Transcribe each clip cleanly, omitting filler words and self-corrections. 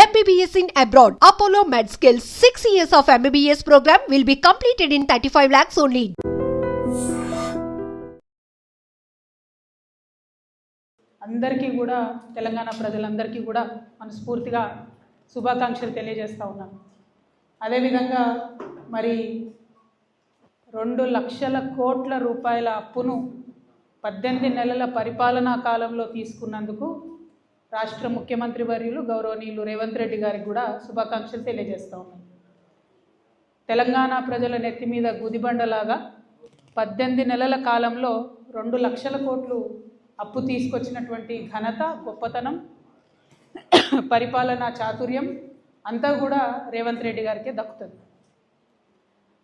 MBBS in abroad. Apollo MedSkills 6 years of MBBS program will be completed in 35 lakhs only. అందరికీ కూడా తెలంగాణ ప్రజలందరికీ కూడా మనస్ఫూర్తిగా శుభాకాంక్షలు తెలియజేస్తా ఉన్నాను. అదేవిధంగా మరి 2 లక్షల కోట్ల రూపాయల అప్పును 18 నెలల పరిపాలనా కాలంలో తీసుకున్నందుకు రాష్ట్ర ముఖ్యమంత్రి వర్యులు గౌరవనీయులు రేవంత్ రెడ్డి గారికి కూడా శుభాకాంక్షలు తెలియజేస్తా ఉన్నాను. తెలంగాణ ప్రజల నెత్తి మీద గుదిబండలాగా 18 నెలల కాలంలో 2 లక్షల కోట్లు అప్పు తీసుకొచ్చినటువంటి ఘనత, గొప్పతనం, పరిపాలనా చాతుర్యం అంతా కూడా రేవంత్ రెడ్డి గారికే దక్కుతుంది.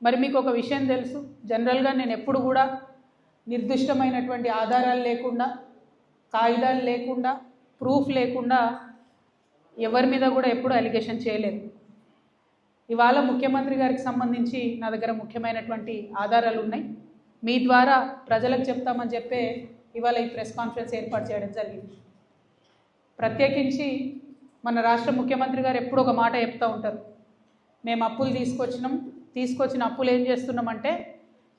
మరి మీకు ఒక విషయం తెలుసు, జనరల్గా నేను ఎప్పుడు కూడా నిర్దిష్టమైనటువంటి ఆధారాలు లేకుండా, కాగితాలు లేకుండా, ప్రూఫ్ లేకుండా ఎవరి మీద కూడా ఎప్పుడు అలిగేషన్ చేయలేదు. ఇవాళ ముఖ్యమంత్రి గారికి సంబంధించి నా దగ్గర ముఖ్యమైనటువంటి ఆధారాలు ఉన్నాయి. మీ ద్వారా ప్రజలకు చెప్తామని చెప్పే ఇవాళ ఈ ప్రెస్ కాన్ఫరెన్స్ ఏర్పాటు చేయడం జరిగింది. ప్రత్యేకించి మన రాష్ట్ర ముఖ్యమంత్రి గారు ఎప్పుడు ఒక మాట చెప్తూ ఉంటారు, మేము అప్పులు తీసుకొచ్చిన అప్పులు ఏం చేస్తున్నామంటే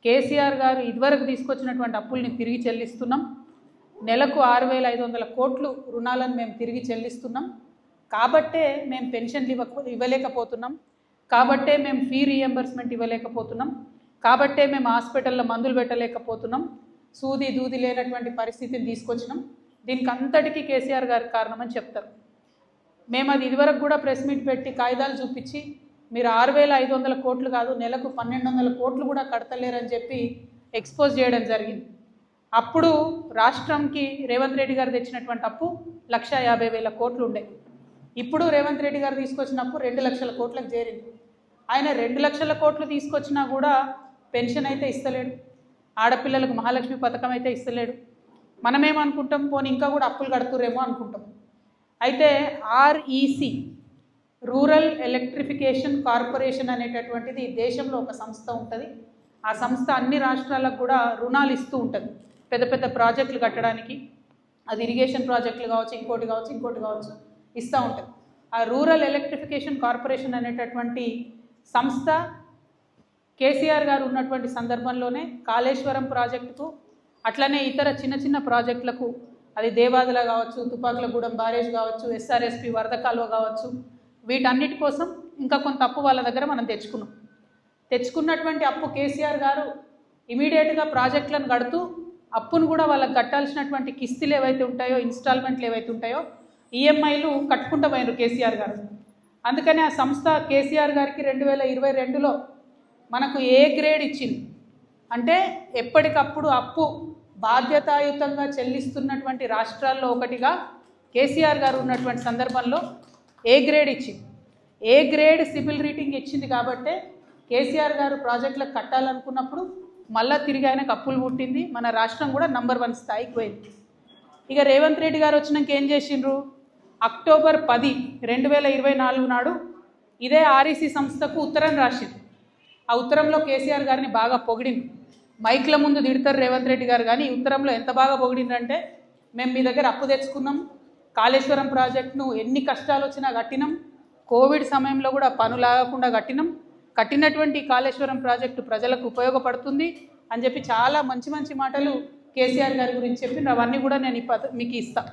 కేసీఆర్ గారు ఇదివరకు తీసుకొచ్చినటువంటి అప్పుల్ని తిరిగి చెల్లిస్తున్నాం. నెలకు 6,500 కోట్లు రుణాలను మేము తిరిగి చెల్లిస్తున్నాం. కాబట్టే మేము పెన్షన్లు ఇవ్వలేకపోతున్నాం, కాబట్టే మేము ఫీ రీఎంబర్స్మెంట్ ఇవ్వలేకపోతున్నాం, కాబట్టే మేము హాస్పిటల్లో మందులు పెట్టలేకపోతున్నాం, సూది దూది లేనటువంటి పరిస్థితిని తీసుకొచ్చినాం. దీనికి అంతటికీ కేసీఆర్ గారి కారణమని చెప్తారు. మేము అది ఇదివరకు కూడా ప్రెస్ మీట్ పెట్టి కాగితాలు చూపించి మీరు 6,500 కోట్లు కాదు, నెలకు 1,200 కోట్లు కూడా కడతలేరని చెప్పి ఎక్స్పోజ్ చేయడం జరిగింది. అప్పుడు రాష్ట్రంకి రేవంత్ రెడ్డి గారు తెచ్చినటువంటి అప్పు 1,50,000 కోట్లు ఉండే. ఇప్పుడు రేవంత్ రెడ్డి గారు తీసుకొచ్చిన అప్పు 2 లక్షల కోట్లకు చేరింది. ఆయన 2 లక్షల కోట్లు తీసుకొచ్చినా కూడా పెన్షన్ అయితే ఇస్తలేడు, ఆడపిల్లలకు మహాలక్ష్మి పథకం అయితే ఇస్తలేడు. మనమేమనుకుంటాం, పోనీ ఇంకా కూడా అప్పులు కడుతురేమో అనుకుంటాం. అయితే ఆర్ఈసి, రూరల్ ఎలక్ట్రిఫికేషన్ కార్పొరేషన్ అనేటటువంటిది దేశంలో ఒక సంస్థ ఉంటుంది. ఆ సంస్థ అన్ని రాష్ట్రాలకు కూడా రుణాలు ఇస్తూ ఉంటుంది, పెద్ద పెద్ద ప్రాజెక్టులు కట్టడానికి. అది ఇరిగేషన్ ప్రాజెక్టులు కావచ్చు, ఇంకోటి కావచ్చు ఇస్తూ ఉంటుంది. ఆ రూరల్ ఎలక్ట్రిఫికేషన్ కార్పొరేషన్ అనేటటువంటి సంస్థ కేసీఆర్ గారు ఉన్నటువంటి సందర్భంలోనే కాళేశ్వరం ప్రాజెక్టుకు, అట్లనే ఇతర చిన్న చిన్న ప్రాజెక్టులకు, అది దేవాదుల కావచ్చు, తుపాకులగూడెం బ్యారేజ్ కావచ్చు, ఎస్ఆర్ఎస్పి వరద కాలువ కావచ్చు, వీటన్నిటి కోసం ఇంకా కొంత అప్పు వాళ్ళ దగ్గర మనం తెచ్చుకున్నటువంటి అప్పు కేసీఆర్ గారు ఇమీడియట్గా ప్రాజెక్టులను కడుతూ అప్పును కూడా వాళ్ళకి కట్టాల్సినటువంటి కిస్తులు ఏవైతే ఉంటాయో, ఇన్స్టాల్మెంట్లు ఏవైతే ఉంటాయో, ఈఎంఐలు కట్టుకుంటూ పోయినారు కేసీఆర్ గారు. అందుకని ఆ సంస్థ కేసీఆర్ గారికి 2022లో మనకు ఏ గ్రేడ్ ఇచ్చింది అంటే ఎప్పటికప్పుడు అప్పు బాధ్యతాయుతంగా చెల్లిస్తున్నటువంటి రాష్ట్రాల్లో ఒకటిగా కేసీఆర్ గారు ఉన్నటువంటి సందర్భంలో ఏ గ్రేడ్ ఇచ్చింది. ఏ గ్రేడ్ సిబిల్ రేటింగ్ ఇచ్చింది. కాబట్టే కేసీఆర్ గారు ప్రాజెక్టులకు కట్టాలనుకున్నప్పుడు మళ్ళా తిరిగి ఆయనకు అప్పులు పుట్టింది. మన రాష్ట్రం కూడా నంబర్ 1 స్థాయికి పోయింది. ఇక రేవంత్ రెడ్డి గారు వచ్చినాక ఏం చేసిండ్రు, అక్టోబర్ 10, 2024 నాడు ఇదే ఆర్ఈసీ సంస్థకు ఉత్తరం రాసింది. ఆ ఉత్తరంలో కేసీఆర్ గారిని బాగా పొగిడింది. మైక్ల ముందు తిడతారు రేవంత్ రెడ్డి గారు, కానీ ఈ ఉత్తరంలో ఎంత బాగా పొగిడిందంటే, మేము మీ దగ్గర అప్పు తెచ్చుకున్నాం, కాళేశ్వరం ప్రాజెక్టును ఎన్ని కష్టాలు వచ్చినా కట్టినాం, కోవిడ్ సమయంలో కూడా పనులాగకుండా కట్టినటువంటి కాళేశ్వరం ప్రాజెక్టు ప్రజలకు ఉపయోగపడుతుంది అని చెప్పి చాలా మంచి మాటలు కేసీఆర్ గారి గురించి చెప్పి అవన్నీ కూడా నేను మీకు ఇస్తాను.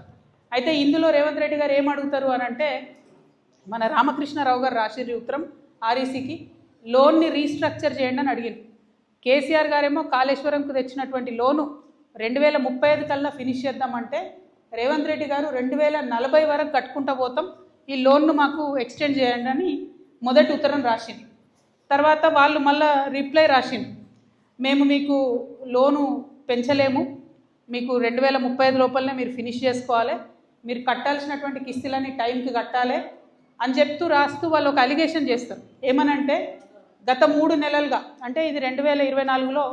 అయితే ఇందులో రేవంత్ రెడ్డి గారు ఏం అడుగుతారు అని అంటే, మన రామకృష్ణారావు గారు రాసిరి ఉత్తరం ఆర్ఈసీకి, లోన్ని రీస్ట్రక్చర్ చేయండి అని అడిగింది. కేసీఆర్ గారేమో కాళేశ్వరంకు తెచ్చినటువంటి లోను 2035 కల్లా ఫినిష్ చేద్దామంటే, రేవంత్ రెడ్డి గారు 2040 వరకు కట్టుకుంటూ పోతాం, ఈ లోన్ను మాకు ఎక్స్టెండ్ చేయండి అని మొదటి ఉత్తరం రాసింది. తర్వాత వాళ్ళు మళ్ళీ రిప్లై రాసింది, మేము మీకు లోను పెంచలేము, మీకు 2035 లోపలనే మీరు ఫినిష్ చేసుకోవాలి, మీరు కట్టాల్సినటువంటి కిస్తులన్నీ టైంకి కట్టాలి అని చెప్తూ రాస్తూ వాళ్ళు ఒక అలిగేషన్ చేస్తారు. ఏమనంటే, గత 3 నెలలుగా, అంటే ఇది 2024లో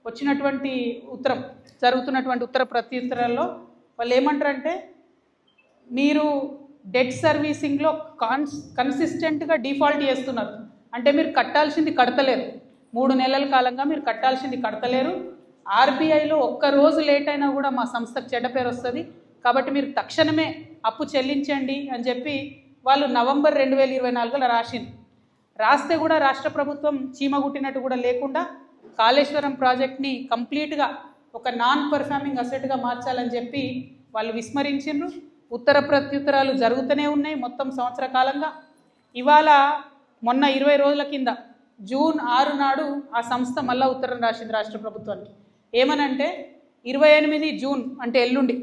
వచ్చినటువంటి ఉత్తరం, జరుగుతున్నటువంటి ఉత్తర ప్రత్యుత్తరాల్లో వాళ్ళు ఏమంటారంటే, మీరు డెట్ సర్వీసింగ్లో కన్సిస్టెంట్గా డిఫాల్ట్ చేస్తున్నారు, అంటే మీరు కట్టాల్సింది కడతలేరు, 3 నెలల కాలంగా మీరు కట్టాల్సింది కడతలేరు, ఆర్బీఐలో ఒక్కరోజు లేట్ అయినా కూడా మా సంస్థకు చెడ్డ పేరు వస్తుంది, కాబట్టి మీరు తక్షణమే అప్పు చెల్లించండి అని చెప్పి వాళ్ళు నవంబర్ 2024లో రాసింది. రాస్తే కూడా రాష్ట్ర ప్రభుత్వం చీమగుట్టినట్టు కూడా లేకుండా కాళేశ్వరం ప్రాజెక్ట్ని కంప్లీట్గా ఒక నాన్ పర్ఫార్మింగ్ అసెట్గా మార్చాలని చెప్పి వాళ్ళు విస్మరించిండ్రు. ఉత్తర ప్రత్యుత్తరాలు జరుగుతూనే ఉన్నాయి మొత్తం సంవత్సర కాలంగా. ఇవాళ మొన్న 20 రోజుల కింద జూన్ 6 నాడు ఆ సంస్థ మళ్ళా ఉత్తరం రాసింది రాష్ట్ర ప్రభుత్వానికి. ఏమనంటే 28 జూన్ అంటే ఎల్లుండి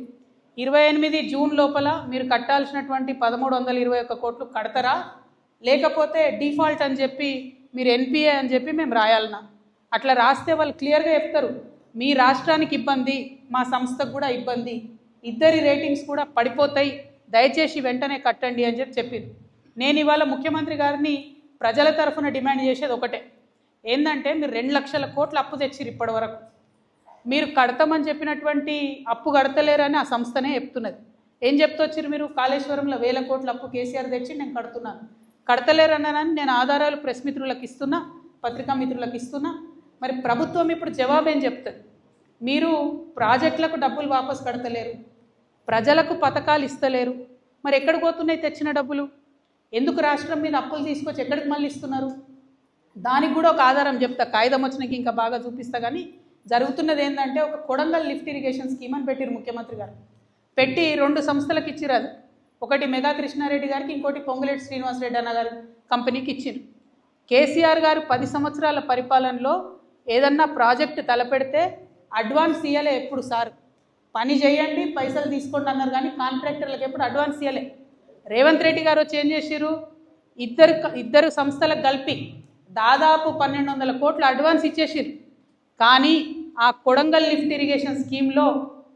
28 జూన్ లోపల మీరు కట్టాల్సినటువంటి 1321 కోట్లు కడతారా, లేకపోతే డిఫాల్ట్ అని చెప్పి మీరు ఎన్పిఏ అని చెప్పి మేము రాయాలన్నా. అట్లా రాస్తే వాళ్ళు క్లియర్గా చెప్తారు, మీ రాష్ట్రానికి ఇబ్బంది, మా సంస్థకు కూడా ఇబ్బంది, ఇద్దరి రేటింగ్స్ కూడా పడిపోతాయి, దయచేసి వెంటనే కట్టండి అని చెప్పింది. నేను ఇవాళ ముఖ్యమంత్రి గారిని ప్రజల తరఫున డిమాండ్ చేసేది ఒకటే, ఏంటంటే మీరు 2 లక్షల కోట్లు అప్పు తెచ్చిరు ఇప్పటి వరకు, మీరు కడతామని చెప్పినటువంటి అప్పు కడతలేరని ఆ సంస్థనే చెప్తున్నది. ఏం చెప్తొచ్చిరు మీరు? కాళేశ్వరంలో 1000 కోట్ల అప్పు కేసీఆర్ తెచ్చి నేను కడుతున్నాను, కడతలేరన్నానని నేను ఆధారాలు ప్రెస్ మిత్రులకు ఇస్తున్నా, పత్రికా మిత్రులకు ఇస్తున్నా. మరి ప్రభుత్వం ఇప్పుడు జవాబు ఏం చెప్తుంది? మీరు ప్రాజెక్టులకు డబ్బులు వాపసు కడతలేరు, ప్రజలకు పథకాలు ఇస్తలేరు, మరి ఎక్కడికి పోతున్నాయి తెచ్చిన డబ్బులు? ఎందుకు రాష్ట్రం మీద అప్పులు తీసుకొచ్చి ఎక్కడికి మళ్ళీ ఇస్తున్నారు? దానికి కూడా ఒక ఆధారం చెప్తా, కాగితం వచ్చినాక ఇంకా బాగా చూపిస్తా. కానీ జరుగుతున్నది ఏంటంటే ఒక కొడంగల్ లిఫ్ట్ ఇరిగేషన్ స్కీమ్ అని పెట్టిరు ముఖ్యమంత్రి గారు. పెట్టి 2 సంస్థలకు ఇచ్చిరు. అది ఒకటి మెగా కృష్ణారెడ్డి గారికి, ఇంకోటి పొంగులేటి శ్రీనివాసరెడ్డి అన్న గారి కంపెనీకి ఇచ్చిరు. కేసీఆర్ గారు 10 సంవత్సరాల పరిపాలనలో ఏదన్నా ప్రాజెక్టు తలపెడితే అడ్వాన్స్ ఇయ్యలే ఎప్పుడు. సార్ పని చేయండి పైసలు తీసుకోండి అన్నారు, కానీ కాంట్రాక్టర్లకు ఎప్పుడు అడ్వాన్స్ ఇయ్యలే. రేవంత్ రెడ్డి గారు వచ్చి ఏం చేసిరు? ఇద్దరు సంస్థలకు కలిపి దాదాపు 1200 కోట్ల అడ్వాన్స్ ఇచ్చేసిరు. కానీ ఆ కొడంగల్ లిఫ్ట్ ఇరిగేషన్ స్కీమ్లో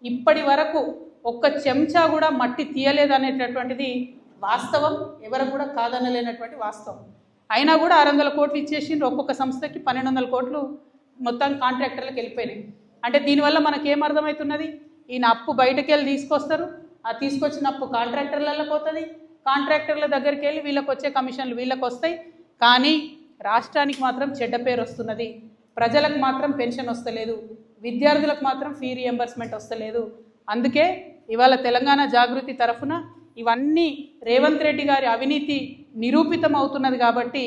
ఇప్పటి వరకు ఒక్క చెంచా కూడా మట్టి తీయలేదనేటటువంటిది వాస్తవం, ఎవరు కూడా కాదనలేనటువంటి వాస్తవం. అయినా కూడా 600 కోట్లు ఇచ్చేసిండ్రు, ఒక్కొక్క సంస్థకి 1200 కోట్లు మొత్తం కాంట్రాక్టర్లకు వెళ్ళిపోయినాయి. అంటే దీనివల్ల మనకేం అర్థమవుతున్నది? ఈయన అప్పు బయటకు వెళ్ళి తీసుకొస్తారు, ఆ తీసుకొచ్చిన అప్పు కాంట్రాక్టర్లలో పోతుంది, కాంట్రాక్టర్ల దగ్గరికి వెళ్ళి వీళ్ళకి వచ్చే కమిషన్లు వీళ్ళకి వస్తాయి, కానీ రాష్ట్రానికి మాత్రం చెడ్డ పేరు వస్తున్నది, ప్రజలకు మాత్రం పెన్షన్ వస్తలేదు, విద్యార్థులకు మాత్రం ఫీ రియంబర్స్మెంట్ వస్తలేదు. అందుకే ఇవాళ తెలంగాణ జాగృతి తరఫున ఇవన్నీ రేవంత్ రెడ్డి గారి అవినీతి నిరూపితం అవుతున్నది. కాబట్టి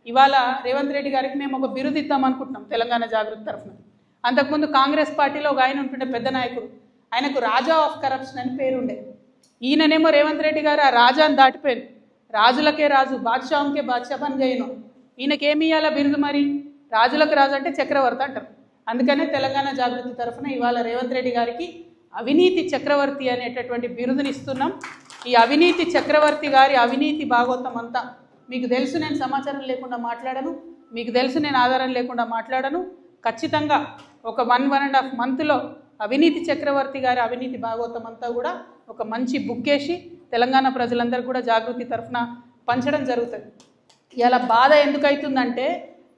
ఇవాళ రేవంత్ రెడ్డి గారికి మేము ఒక బిరుదు ఇద్దాం అనుకుంటున్నాం తెలంగాణ జాగృతి తరఫున. అంతకుముందు కాంగ్రెస్ పార్టీలో ఒక ఆయన ఉంటుండే పెద్ద నాయకుడు, ఆయనకు రాజా ఆఫ్ కరప్షన్ అని పేరుండే. ఈయననేమో రేవంత్ రెడ్డి గారు ఆ రాజాని దాటిపోయాను, రాజులకే రాజు బాద్షాంకే బాద్షా బన్ గయను. ఈయనకేమి ఇవ్వాలా బిరుదు? మరి రాజులకు రాజు అంటే చక్రవర్తి అంటారు. అందుకనే తెలంగాణ జాగృతి తరఫున ఇవాళ రేవంత్ రెడ్డి గారికి అవినీతి చక్రవర్తి అనేటటువంటి బిరుదుని ఇస్తున్నాం. ఈ అవినీతి చక్రవర్తి గారి అవినీతి భాగవతం అంతా మీకు తెలుసు. నేను సమాచారం లేకుండా మాట్లాడను, మీకు తెలుసు నేను ఆధారం లేకుండా మాట్లాడను. ఖచ్చితంగా ఒక 1.5 మంత్లో అవినీతి చక్రవర్తి గారి అవినీతి భాగవతం అంతా కూడా ఒక మంచి బుక్ వేసి తెలంగాణ ప్రజలందరూ కూడా జాగృతి తరఫున పంచడం జరుగుతుంది. ఇలా బాధ ఎందుకు అవుతుందంటే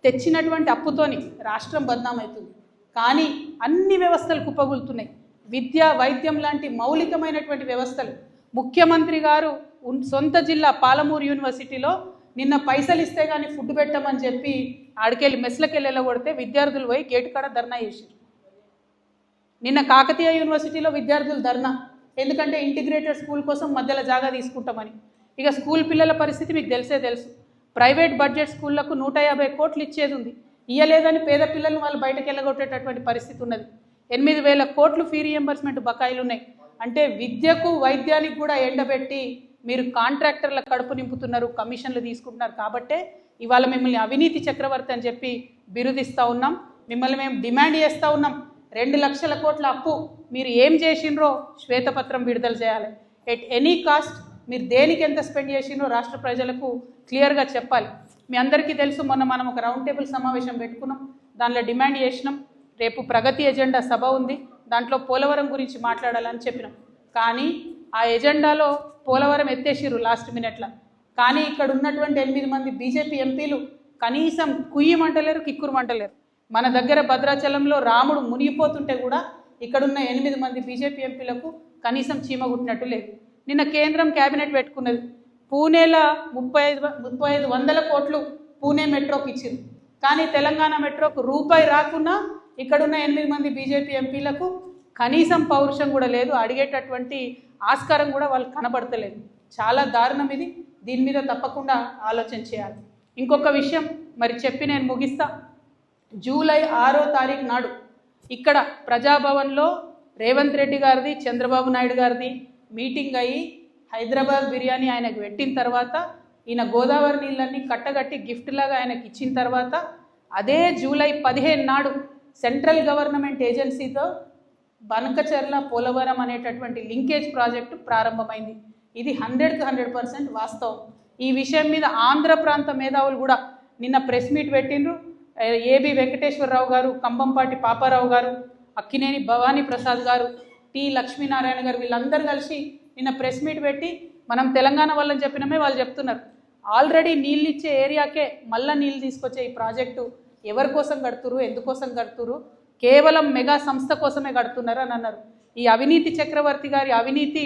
తెచ్చినటువంటి అప్పుతోని రాష్ట్రం బద్నామవుతుంది, కానీ అన్ని వ్యవస్థలు కుప్పగొలుతున్నాయి. విద్య వైద్యం లాంటి మౌలికమైనటువంటి వ్యవస్థలు. ముఖ్యమంత్రి గారు సొంత జిల్లా పాలమూరు యూనివర్సిటీలో నిన్న పైసలు ఇస్తే కానీ ఫుడ్ పెట్టమని చెప్పి ఆడికెళ్ళి మెస్లకెళ్ళి వెళ్ళగొడితే విద్యార్థులు పోయి గేటు కాడ ధర్నా చేశారు. నిన్న కాకతీయ యూనివర్సిటీలో విద్యార్థులు ధర్నా, ఎందుకంటే ఇంటిగ్రేటెడ్ స్కూల్ కోసం మధ్యలో జాగా తీసుకుంటామని. ఇక స్కూల్ పిల్లల పరిస్థితి మీకు తెలుసు. ప్రైవేట్ బడ్జెట్ స్కూళ్లకు 150 కోట్లు ఇచ్చేది ఉంది, ఇయ్యలేదని పేద పిల్లలను వాళ్ళు బయటకు వెళ్ళగొట్టేటటువంటి పరిస్థితి ఉన్నది. 8000 కోట్లు ఫీ రియంబర్స్మెంట్ బకాయిలు ఉన్నాయి. అంటే విద్యకు వైద్యానికి కూడా ఎండబెట్టి మీరు కాంట్రాక్టర్ల కడుపు నింపుతున్నారు, కమిషన్లు తీసుకుంటున్నారు. కాబట్టే ఇవాళ మిమ్మల్ని అవినీతి చక్రవర్తి అని చెప్పి బిరుదిస్తూ ఉన్నాం. మిమ్మల్ని మేము డిమాండ్ చేస్తూ ఉన్నాం, 2 లక్షల కోట్ల అప్పు మీరు ఏం చేసిండ్రో శ్వేతపత్రం విడుదల చేయాలి. ఎట్ ఎనీ కాస్ట్ మీరు దేనికి ఎంత స్పెండ్ చేసిండ్రో రాష్ట్ర ప్రజలకు క్లియర్గా చెప్పాలి. మీ అందరికీ తెలుసు, మొన్న మనం ఒక రౌండ్ టేబుల్ సమావేశం పెట్టుకున్నాం, దానిలో డిమాండ్ చేసినాం. రేపు ప్రగతి ఎజెండా సభ ఉంది, దాంట్లో పోలవరం గురించి మాట్లాడాలని చెప్పినాం. కానీ ఆ ఎజెండాలో పోలవరం ఎత్తేసిర్రు లాస్ట్ మినిట్లో. కానీ ఇక్కడ ఉన్నటువంటి 8 మంది బీజేపీ ఎంపీలు కనీసం కుయ్యమంటలేరు, కిక్కురుమంటలేరు. మన దగ్గర భద్రాచలంలో రాముడు మునిగిపోతుంటే కూడా ఇక్కడున్న 8 మంది బీజేపీ ఎంపీలకు కనీసం చీమ కుట్టినట్టు లేదు. నిన్న కేంద్రం క్యాబినెట్ పెట్టుకున్నది, పూణేలో 3500 కోట్లు పూణే మెట్రోకి ఇచ్చింది. కానీ తెలంగాణ మెట్రోకు రూపాయి రాకున్నా ఇక్కడున్న 8 మంది బీజేపీ ఎంపీలకు కనీసం పౌరుషం కూడా లేదు, అడిగేటటువంటి ఆస్కారం కూడా వాళ్ళకి కనబడతలేదు. చాలా దారుణం ఇది. దీని మీద తప్పకుండా ఆలోచన చేయాలి. ఇంకొక విషయం మరి చెప్పి నేను ముగిస్తా. జూలై 6వ తారీఖు నాడు ఇక్కడ ప్రజాభవన్లో రేవంత్ రెడ్డి గారిది చంద్రబాబు నాయుడు గారిది మీటింగ్ అయ్యి హైదరాబాద్ బిర్యానీ ఆయనకు పెట్టిన తర్వాత ఈయన గోదావరి నీళ్ళన్నీ కట్టగట్టి గిఫ్ట్ లాగా ఆయనకి ఇచ్చిన తర్వాత అదే జూలై 15 నాడు సెంట్రల్ గవర్నమెంట్ ఏజెన్సీతో బనకచెర్ల పోలవరం అనేటటువంటి లింకేజ్ ప్రాజెక్టు ప్రారంభమైంది. ఇది 100% వాస్తవం. ఈ విషయం మీద ఆంధ్ర ప్రాంత మేధావులు కూడా నిన్న ప్రెస్ మీట్ పెట్టిండ్రు. ఏబి వెంకటేశ్వరరావు గారు, కంబంపాటి పాపారావు గారు, అక్కినేని భవానీ ప్రసాద్ గారు, టి లక్ష్మీనారాయణ గారు, వీళ్ళందరూ కలిసి నిన్న ప్రెస్ మీట్ పెట్టి మనం తెలంగాణ వాళ్ళని చెప్పినమే వాళ్ళు చెప్తున్నారు, ఆల్రెడీ నీళ్ళు ఇచ్చే ఏరియాకే మళ్ళీ నీళ్ళు తీసుకొచ్చే ఈ ప్రాజెక్టు ఎవరి కోసం కడుతురు, ఎందుకోసం కడుతురు, కేవలం మెగా సంస్థ కోసమే కడుతున్నారు అని అన్నారు. ఈ అవినీతి చక్రవర్తి గారి అవినీతి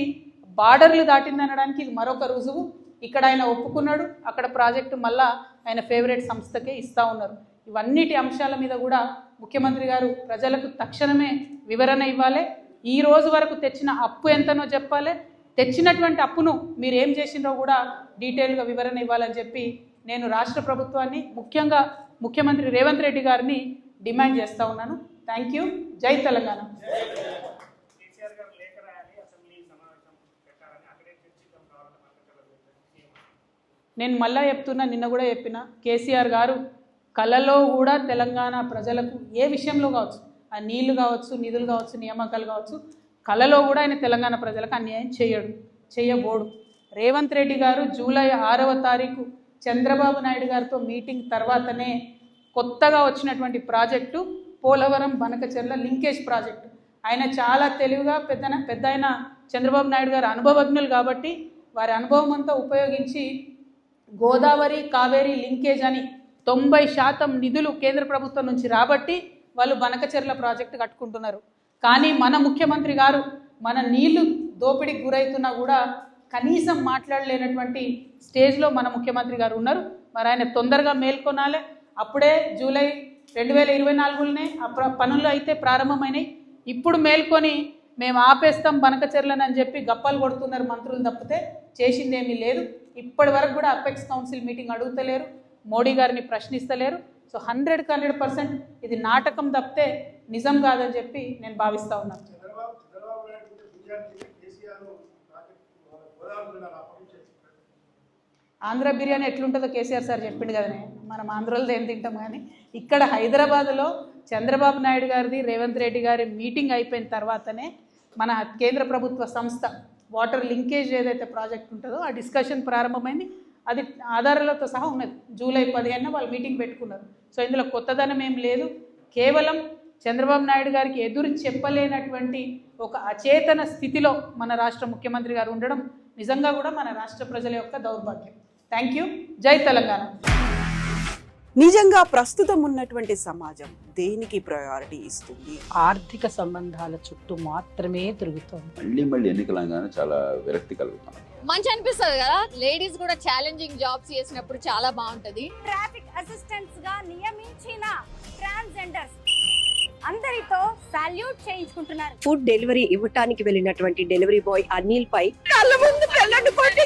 బార్డర్లు దాటిందనడానికి ఇది మరొక రుజువు. ఇక్కడ ఆయన ఒప్పుకున్నాడు, అక్కడ ప్రాజెక్టు మళ్ళా ఆయన ఫేవరెట్ సంస్థకే ఇస్తూ ఉన్నారు. ఇవన్నిటి అంశాల మీద కూడా ముఖ్యమంత్రి గారు ప్రజలకు తక్షణమే వివరణ ఇవ్వాలి. ఈ రోజు వరకు తెచ్చిన అప్పు ఎంతనో చెప్పాలి, తెచ్చినటువంటి అప్పును మీరు ఏం చేసిందో కూడా డీటెయిల్గా వివరణ ఇవ్వాలని చెప్పి నేను రాష్ట్ర ప్రభుత్వాన్ని, ముఖ్యంగా ముఖ్యమంత్రి రేవంత్ రెడ్డి గారిని డిమాండ్ చేస్తూ ఉన్నాను. Thank you. జై తెలంగాణ. నేను మళ్ళా చెప్తున్నా, నిన్న కూడా చెప్పిన, కేసీఆర్ గారు కళలో కూడా తెలంగాణ ప్రజలకు ఏ విషయంలో కావచ్చు, ఆ నీళ్లు కావచ్చు, నిధులు కావచ్చు, నియామకాలు కావచ్చు, కళలో కూడా ఆయన తెలంగాణ ప్రజలకు అన్యాయం చేయబోడు. రేవంత్ రెడ్డి గారు జూలై 6వ తారీఖు చంద్రబాబు నాయుడు గారితో మీటింగ్ తర్వాతనే కొత్తగా వచ్చినటువంటి project Polavaram Banakacherla linkage project. ఆయన చాలా తెలివిగా పెద్ద ఆయన చంద్రబాబు నాయుడు గారు అనుభవజ్ఞులు కాబట్టి వారి అనుభవం అంతా ఉపయోగించి గోదావరి కావేరీ లింకేజ్ అని 90% నిధులు కేంద్ర ప్రభుత్వం నుంచి రాబట్టి వాళ్ళు బనకచెర్ల ప్రాజెక్టు కట్టుకుంటున్నారు. కానీ మన ముఖ్యమంత్రి గారు మన నీళ్లు దోపిడీకి గురవుతున్నా కూడా కనీసం మాట్లాడలేనటువంటి స్టేజ్లో మన ముఖ్యమంత్రి గారు ఉన్నారు. మరి ఆయన తొందరగా మేల్కొనాలి. అప్పుడే జూలై 2024లోనే ఆ పనులు అయితే ప్రారంభమైనాయి. ఇప్పుడు మేల్కొని మేము ఆపేస్తాం బనకచెర్లను అని చెప్పి గప్పాలు కొడుతున్నారు మంత్రులు తప్పితే చేసిందేమీ లేదు. ఇప్పటి వరకు కూడా అపెక్స్ కౌన్సిల్ మీటింగ్ అడుగుతలేరు, మోడీ గారిని ప్రశ్నిస్తలేరు. సో 100% ఇది నాటకం తప్పితే నిజం కాదని చెప్పి నేను భావిస్తూ ఉన్నాను. ఆంధ్ర బిర్యానీ ఎట్లుంటుందో కేసీఆర్ సార్ చెప్పిండు కదనే, మనం ఆంధ్రలో ఏం తింటాం. కానీ ఇక్కడ హైదరాబాద్లో చంద్రబాబు నాయుడు గారిది రేవంత్ రెడ్డి గారి మీటింగ్ అయిపోయిన తర్వాతనే మన కేంద్ర ప్రభుత్వ సంస్థ వాటర్ లింకేజ్ ఏదైతే ప్రాజెక్ట్ ఉంటుందో ఆ డిస్కషన్ ప్రారంభమైంది. అది ఆధారాలతో సహా ఉన్నది. జూలై 15న వాళ్ళు మీటింగ్ పెట్టుకున్నారు. సో ఇందులో కొత్తదనం ఏం లేదు. కేవలం చంద్రబాబు నాయుడు గారికి ఎదురు చెప్పలేనటువంటి ఒక అచేతన స్థితిలో మన రాష్ట్ర ముఖ్యమంత్రి గారు ఉండడం నిజంగా కూడా మన రాష్ట్ర ప్రజల యొక్క దౌర్భాగ్యం. Thank you. జై తెలంగాణ. నిజంగా ప్రస్తుతం ఉన్నటువంటి సమాజం దేనికి ప్రయారిటీ ఇస్తుంది? ఆర్థిక సంబంధాల చుట్టూ మాత్రమే తిరుగుతోంది. మళ్ళీ ఎన్నికలంగానే చాలా విరక్తి కలుగుతాం. మంచి అనిపిస్తుంది కదా, లేడీస్ కూడా ఛాలెంజింగ్ జాబ్స్ చేసినప్పుడు చాలా బాగుంటది. ట్రాఫిక్ అసిస్టెంట్స్ గా నియమించిన ట్రాన్స్జెండర్స్ అందరితో సాల్యూట్ చేయించుకుంటున్నారు. ఫుడ్ డెలివరీ ఇవ్వటానికి వెళ్ళినటువంటి డెలివరీ బాయ్ అనిల్ పై కళ్ళ ముందు పెళ్ళండి కొట్టి